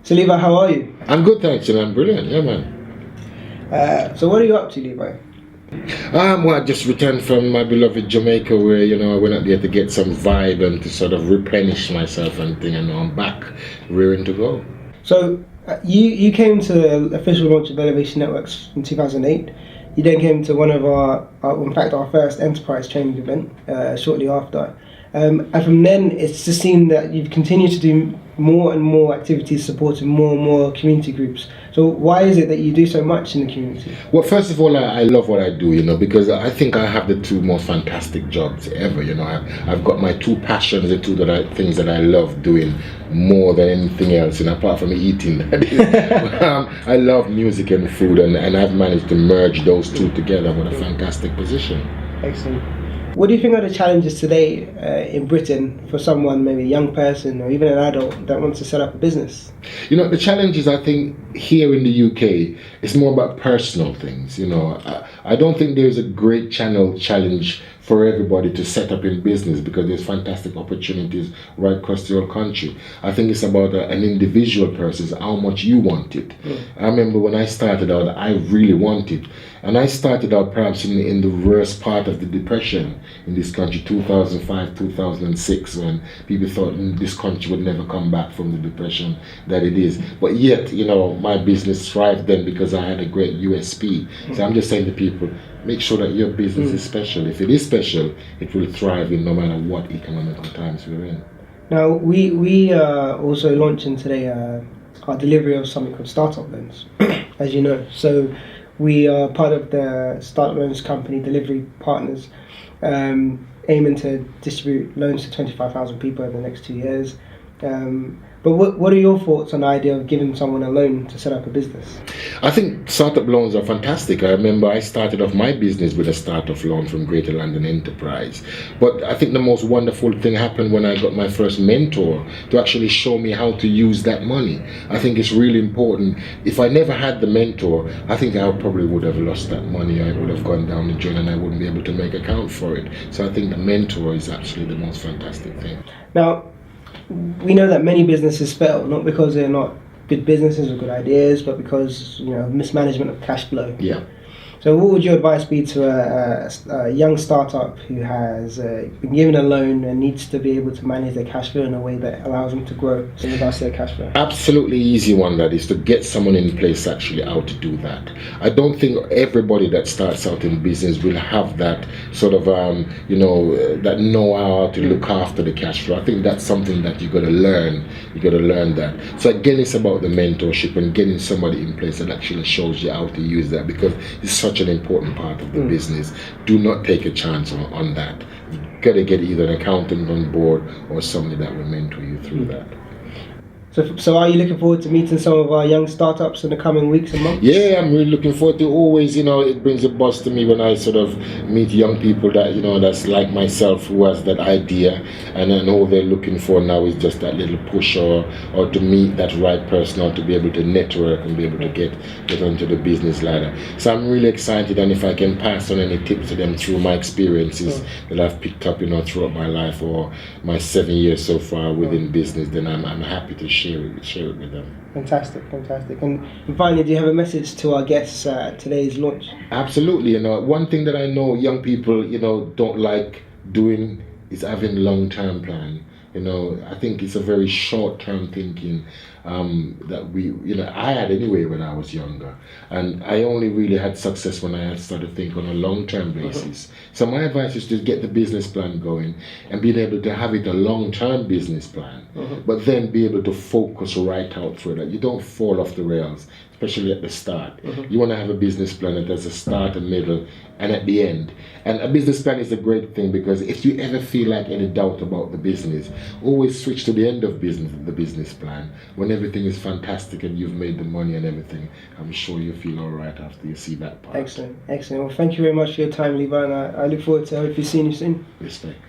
So Levi, how are you? I'm good, thanks, and I'm brilliant, yeah, man. So what are you up to, Levi? Well, I just returned from my beloved Jamaica, where I went up there to get some vibe and to sort of replenish myself and thing, and now I'm back, rearing to go. So you came to the official launch of Elevation Networks in 2008. You then came to one of our first enterprise training event shortly after. And from then, it's just seemed that you've continued to do more and more activities supporting more and more community groups. So why is it that you do so much in the community? Well, first of all, I love what I do, because I think I have the two most fantastic jobs ever. I've got my two passions, the two things that I love doing more than anything else, and apart from eating, that is. I love music and food, and I've managed to merge those two together with a fantastic position. Excellent. What do you think are the challenges today in Britain for someone, maybe a young person or even an adult that wants to set up a business? The challenges, I think, here in the UK, it's more about personal things. I don't think there's a great challenge for everybody to set up in business, because there's fantastic opportunities right across the whole country. I think it's about an individual person, how much you want it. I remember when I started out, I really wanted, and I started out perhaps in the worst part of the depression in this country, 2005, 2006, when people thought this country would never come back from the depression that it is. But yet, my business thrived then because I had a great USP. So I'm just saying to people, make sure that your business is special. If it is special, it will thrive in no matter what economical times we're in. Now, we are also launching today our delivery of something called Startup Loans, as you know. So we are part of the Startup Loans company delivery partners, aiming to distribute loans to 25,000 people over the next 2 years. But what are your thoughts on the idea of giving someone a loan to set up a business? I think startup loans are fantastic. I remember I started off my business with a startup loan from Greater London Enterprise. But I think the most wonderful thing happened when I got my first mentor to actually show me how to use that money. I think it's really important. If I never had the mentor, I think I probably would have lost that money. I would have gone down the drain and I wouldn't be able to make account for it. So I think the mentor is actually the most fantastic thing. Now, we know that many businesses fail, not because they're not good businesses or good ideas, but because mismanagement of cash flow. Yeah. So what would your advice be to a young startup who has been given a loan and needs to be able to manage their cash flow in a way that allows them to grow in regards to their cash flow? Absolutely easy one, that is to get someone in place actually how to do that. I don't think everybody that starts out in business will have that sort of that know-how to look after the cash flow. I think that's something that you got to learn. You got to learn that. So again, it's about the mentorship and getting somebody in place that actually shows you how to use that, because it's such an important part of the business. Do not take a chance on that. You got to get either an accountant on board or somebody that will mentor you through that. So are you looking forward to meeting some of our young startups in the coming weeks and months? Yeah, I'm really looking forward to always, it brings a buzz to me when I sort of meet young people that, that's like myself, who has that idea, and then all they're looking for now is just that little push or to meet that right person, or to be able to network and be able to get onto the business ladder. So I'm really excited, and if I can pass on any tips to them through my experiences that I've picked up, throughout my life or my 7 years so far within business, then I'm happy to share it with them. Fantastic. And finally, do you have a message to our guests at today's launch? Absolutely. One thing that I know young people, don't like doing is having long-term plan. I think it's a very short-term thinking that I had anyway when I was younger, and I only really had success when I had started to think on a long-term basis. So my advice is to get the business plan going and being able to have it a long-term business plan, but then be able to focus right out through that. You don't fall off the rails, especially at the start. You want to have a business plan that has a start, a middle, and at the end. And a business plan is a great thing, because if you ever feel like any doubt about the business, always switch to the end of the business plan. When everything is fantastic and you've made the money and everything, I'm sure you feel all right after you see that part. Excellent. Well, thank you very much for your time, Levi, and I look forward to hopefully seeing you soon. Respect.